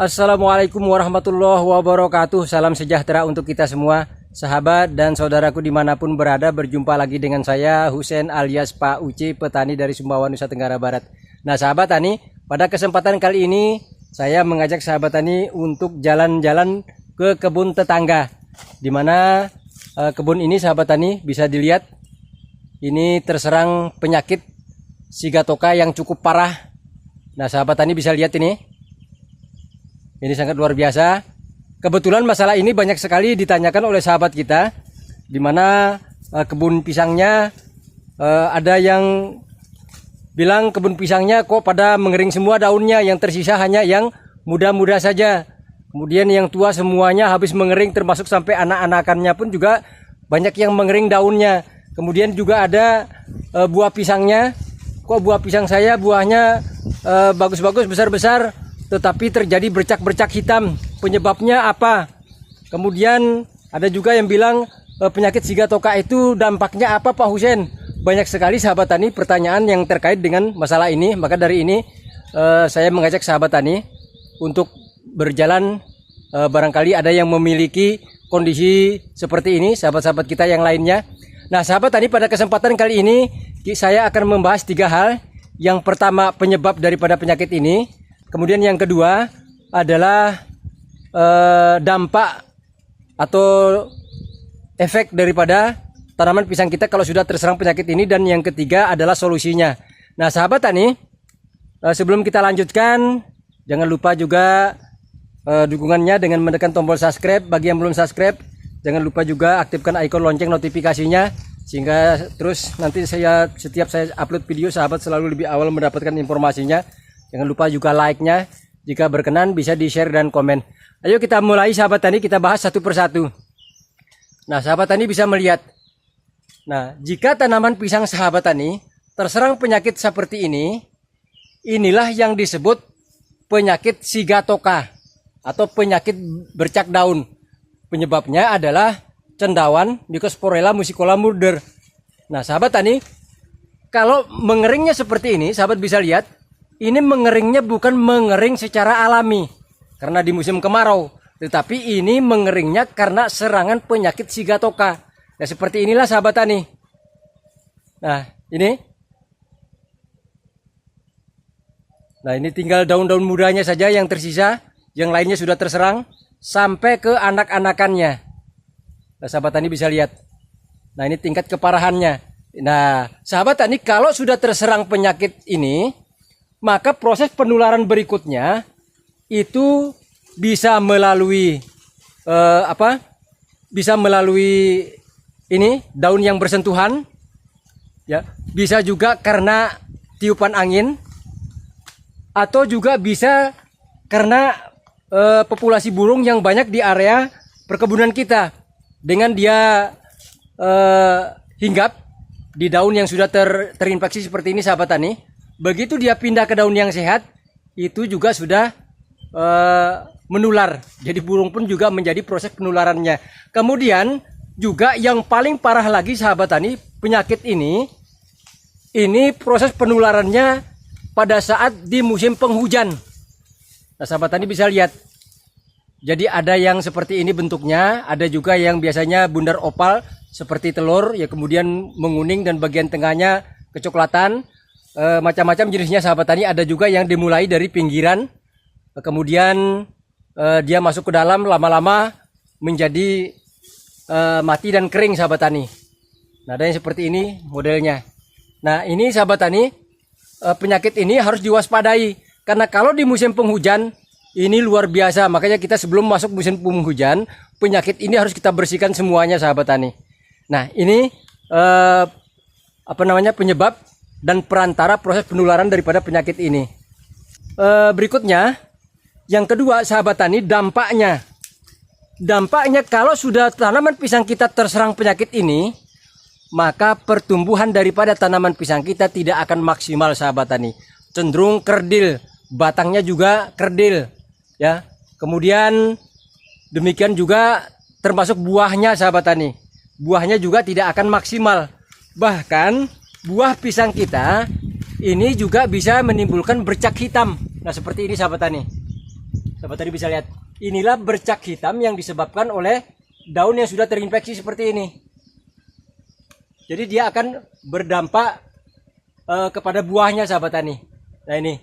Assalamualaikum warahmatullahi wabarakatuh. Salam sejahtera untuk kita semua, sahabat dan saudaraku dimanapun berada. Berjumpa lagi dengan saya Husein alias Pak Uci, petani dari Sumbawa, Nusa Tenggara Barat. Nah sahabat tani, pada kesempatan kali ini saya mengajak sahabat tani untuk jalan-jalan ke kebun tetangga. Dimana kebun ini sahabat tani bisa dilihat ini terserang penyakit Sigatoka yang cukup parah. Nah sahabat tani bisa lihat ini sangat luar biasa. Kebetulan masalah ini banyak sekali ditanyakan oleh sahabat kita, di mana kebun pisangnya ada yang bilang kebun pisangnya kok pada mengering semua daunnya, yang tersisa hanya yang muda-muda saja. Kemudian yang tua semuanya habis mengering, termasuk sampai anak-anakannya pun juga banyak yang mengering daunnya. Kemudian juga ada buah pisangnya, kok buah pisang saya buahnya bagus-bagus, besar-besar, tetapi terjadi bercak-bercak hitam. Penyebabnya apa? Kemudian ada juga yang bilang penyakit Sigatoka itu dampaknya apa Pak Husein? Banyak sekali sahabat tani pertanyaan yang terkait dengan masalah ini. Maka dari ini saya mengajak sahabat tani untuk berjalan, barangkali ada yang memiliki kondisi seperti ini, sahabat-sahabat kita yang lainnya. Nah sahabat tani, pada kesempatan kali ini saya akan membahas 3 hal. Yang pertama, penyebab daripada penyakit ini. Kemudian yang kedua adalah dampak atau efek daripada tanaman pisang kita kalau sudah terserang penyakit ini. Dan yang ketiga adalah solusinya. Nah sahabat tani, sebelum kita lanjutkan, jangan lupa juga dukungannya dengan menekan tombol subscribe. Bagi yang belum subscribe, jangan lupa juga aktifkan ikon lonceng notifikasinya, sehingga terus nanti setiap saya upload video, sahabat selalu lebih awal mendapatkan informasinya. Jangan lupa juga like-nya, jika berkenan bisa di-share dan komen. Ayo kita mulai sahabat tani, kita bahas satu persatu. Nah sahabat tani bisa melihat, nah jika tanaman pisang sahabat tani terserang penyakit seperti ini, inilah yang disebut penyakit Sigatoka atau penyakit bercak daun. Penyebabnya adalah cendawan Mycosporella musicola murder. Nah sahabat tani, kalau mengeringnya seperti ini, sahabat bisa lihat, ini mengeringnya bukan mengering secara alami karena di musim kemarau, tetapi ini mengeringnya karena serangan penyakit Sigatoka. Nah seperti inilah sahabat tani. Nah ini tinggal daun-daun mudanya saja yang tersisa, yang lainnya sudah terserang sampai ke anak-anakannya. Nah sahabat tani bisa lihat. Nah ini tingkat keparahannya. Nah sahabat tani, kalau sudah terserang penyakit ini, maka proses penularan berikutnya itu bisa melalui bisa melalui ini daun yang bersentuhan, ya, bisa juga karena tiupan angin, atau juga bisa karena populasi burung yang banyak di area perkebunan kita. Dengan dia hinggap di daun yang sudah terinfeksi seperti ini sahabat tani, begitu dia pindah ke daun yang sehat, itu juga sudah menular. Jadi burung pun juga menjadi proses penularannya. Kemudian juga yang paling parah lagi sahabat tani, penyakit ini proses penularannya pada saat di musim penghujan. Nah sahabat tani bisa lihat. Jadi ada yang seperti ini bentuknya, ada juga yang biasanya bundar opal seperti telur, ya kemudian menguning dan bagian tengahnya kecoklatan. Macam-macam jenisnya sahabat tani. Ada juga yang dimulai dari pinggiran, kemudian dia masuk ke dalam, lama-lama menjadi mati dan kering sahabat tani. Nah ada yang seperti ini modelnya. Nah ini sahabat tani, penyakit ini harus diwaspadai, karena kalau di musim penghujan ini luar biasa. Makanya kita sebelum masuk musim penghujan, penyakit ini harus kita bersihkan semuanya sahabat tani. Nah ini penyebab dan perantara proses penularan daripada penyakit ini. Berikutnya, yang kedua sahabat tani, dampaknya. Dampaknya kalau sudah tanaman pisang kita terserang penyakit ini, maka pertumbuhan daripada tanaman pisang kita tidak akan maksimal sahabat tani. Cenderung kerdil, batangnya juga kerdil, ya. Kemudian demikian juga termasuk buahnya sahabat tani. Buahnya juga tidak akan maksimal. Bahkan buah pisang kita ini juga bisa menimbulkan bercak hitam. Nah seperti ini sahabat tani. Sahabat tani bisa lihat, inilah bercak hitam yang disebabkan oleh daun yang sudah terinfeksi seperti ini. Jadi dia akan berdampak kepada buahnya sahabat tani. Nah ini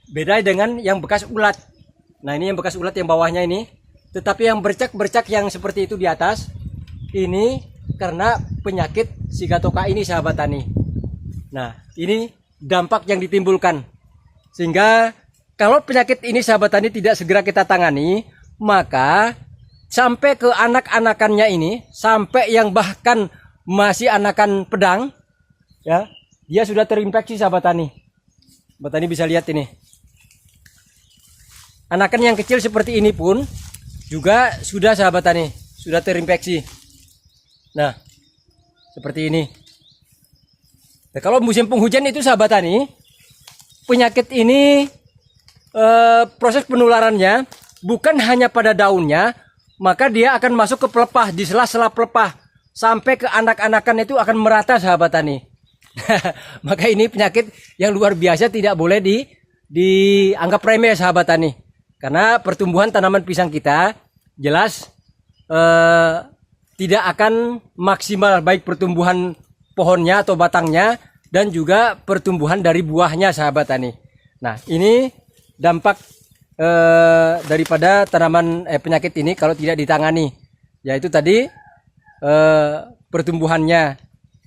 beda dengan yang bekas ulat. Nah ini yang bekas ulat yang bawahnya ini. Tetapi yang bercak-bercak yang seperti itu di atas, ini karena penyakit Sigatoka ini sahabat tani. Nah ini dampak yang ditimbulkan. Sehingga kalau penyakit ini sahabat tani tidak segera kita tangani, maka sampai ke anak-anakannya ini, sampai yang bahkan masih anakan pedang, ya, dia sudah terinfeksi sahabat tani. Sahabat tani bisa lihat ini. Anakan yang kecil seperti ini pun juga sudah sahabat tani, sudah terinfeksi. Nah, seperti ini. Nah, kalau musim penghujan itu sahabat tani, penyakit ini proses penularannya bukan hanya pada daunnya, maka dia akan masuk ke pelepah, di sela-sela pelepah, sampai ke anak-anakan itu akan merata sahabat tani. Maka ini penyakit yang luar biasa, tidak boleh dianggap remeh sahabat tani. Karena pertumbuhan tanaman pisang kita jelas tidak akan maksimal, baik pertumbuhan pohonnya atau batangnya dan juga pertumbuhan dari buahnya sahabat tani. Nah ini dampak daripada tanaman penyakit ini kalau tidak ditangani, yaitu tadi pertumbuhannya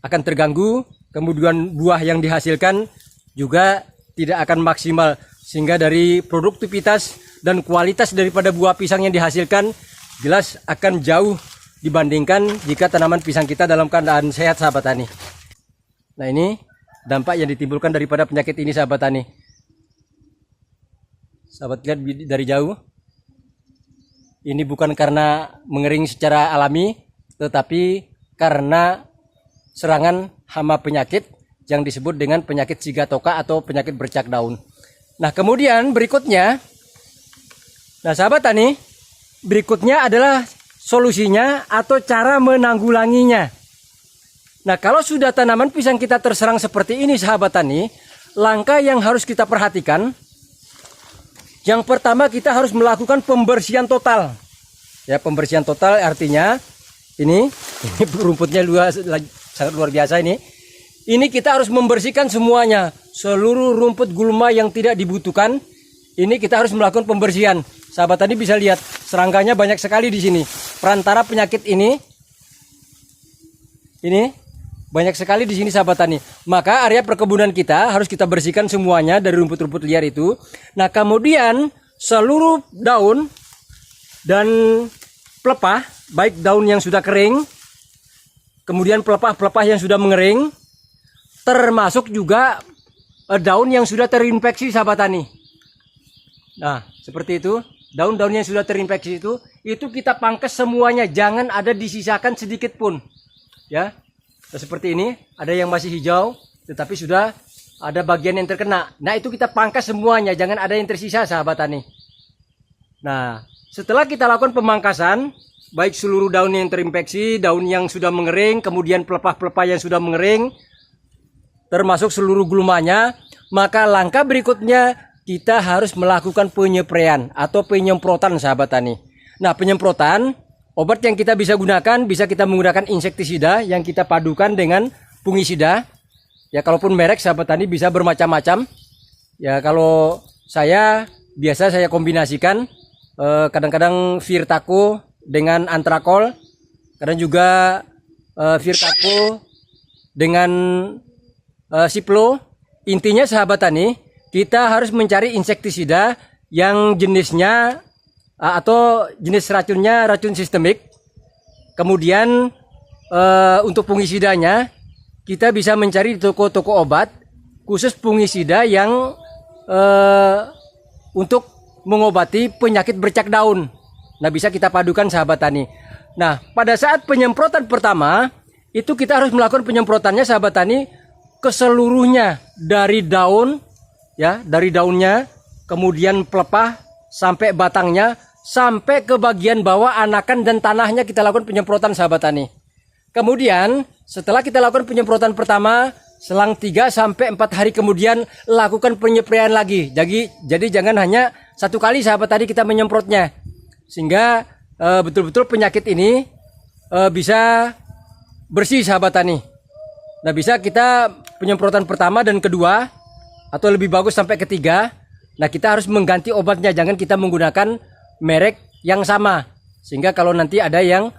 akan terganggu, kemudian buah yang dihasilkan juga tidak akan maksimal, sehingga dari produktivitas dan kualitas daripada buah pisang yang dihasilkan jelas akan jauh dibandingkan jika tanaman pisang kita dalam keadaan sehat sahabat tani. Nah ini dampak yang ditimbulkan daripada penyakit ini sahabat tani. Sahabat lihat dari jauh, ini bukan karena mengering secara alami, tetapi karena serangan hama penyakit yang disebut dengan penyakit Sigatoka atau penyakit bercak daun. Nah kemudian berikutnya, nah sahabat tani, berikutnya adalah solusinya atau cara menanggulanginya. Nah kalau sudah tanaman pisang kita terserang seperti ini sahabat tani, langkah yang harus kita perhatikan, yang pertama kita harus melakukan pembersihan total. Ya, pembersihan total artinya ini rumputnya sangat luar biasa ini. Ini kita harus membersihkan semuanya, seluruh rumput gulma yang tidak dibutuhkan. Ini kita harus melakukan pembersihan. Sahabat tadi bisa lihat serangkanya banyak sekali di sini. Perantara penyakit ini banyak sekali di sini sahabat tani. Maka area perkebunan kita harus kita bersihkan semuanya dari rumput-rumput liar itu. Nah kemudian seluruh daun dan pelepah, baik daun yang sudah kering, kemudian pelepah-pelepah yang sudah mengering, termasuk juga daun yang sudah terinfeksi sahabat tani. Nah seperti itu, daun-daun yang sudah terinfeksi itu kita pangkas semuanya, jangan ada disisakan sedikit pun. Ya. Nah, seperti ini, ada yang masih hijau, tetapi sudah ada bagian yang terkena. Nah itu kita pangkas semuanya, jangan ada yang tersisa sahabat tani. Nah setelah kita lakukan pemangkasan, baik seluruh daun yang terinfeksi, daun yang sudah mengering, kemudian pelepah-pelepah yang sudah mengering, termasuk seluruh gulmanya, maka langkah berikutnya kita harus melakukan penyemprotan atau penyemprotan sahabat tani. Nah penyemprotan, obat yang kita bisa gunakan, bisa kita menggunakan insektisida yang kita padukan dengan fungisida. Ya kalaupun merek sahabat tani bisa bermacam-macam. Ya kalau biasa saya kombinasikan kadang-kadang Virtaco dengan Antrakol, kadang juga Virtaco dengan Ciplo. Intinya sahabat tani, kita harus mencari insektisida yang jenisnya atau jenis racunnya racun sistemik. Kemudian untuk fungisidanya kita bisa mencari di toko-toko obat khusus fungisida yang untuk mengobati penyakit bercak daun. Nah bisa kita padukan sahabat tani. Nah pada saat penyemprotan pertama itu kita harus melakukan penyemprotannya sahabat tani ke seluruhnya, dari daun, ya dari daunnya, kemudian pelepah sampai batangnya, sampai ke bagian bawah anakan dan tanahnya kita lakukan penyemprotan sahabat tani. Kemudian setelah kita lakukan penyemprotan pertama, selang 3 sampai 4 hari kemudian lakukan penyepraian lagi. Jadi jangan hanya satu kali sahabat tani kita menyemprotnya, sehingga betul-betul penyakit ini bisa bersih sahabat tani. Nah, bisa kita penyemprotan pertama dan kedua, atau lebih bagus sampai ketiga. Nah, kita harus mengganti obatnya, jangan kita menggunakan merek yang sama, sehingga kalau nanti ada yang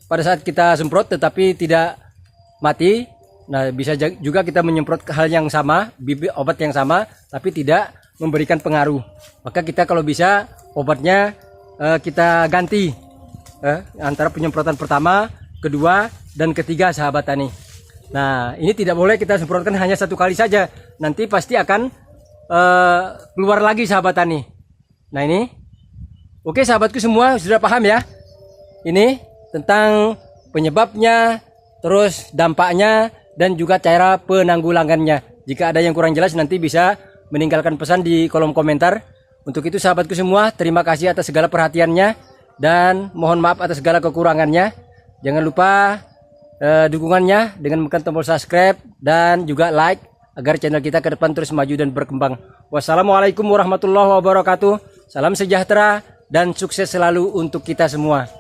pada saat kita semprot tetapi tidak mati, nah bisa juga kita menyemprot hal yang sama, obat yang sama, tapi tidak memberikan pengaruh. Maka kita kalau bisa obatnya kita ganti antara penyemprotan pertama, kedua, dan ketiga sahabat tani. Nah, ini tidak boleh kita semprotkan hanya satu kali saja, nanti pasti akan keluar lagi sahabat tani. Nah ini, oke sahabatku semua sudah paham ya? Ini tentang penyebabnya, terus dampaknya, dan juga cara penanggulangannya. Jika ada yang kurang jelas nanti bisa meninggalkan pesan di kolom komentar. Untuk itu sahabatku semua, terima kasih atas segala perhatiannya dan mohon maaf atas segala kekurangannya. Jangan lupa dukungannya dengan menekan tombol subscribe dan juga like agar channel kita ke depan terus maju dan berkembang. Wassalamualaikum warahmatullahi wabarakatuh. Salam sejahtera dan sukses selalu untuk kita semua.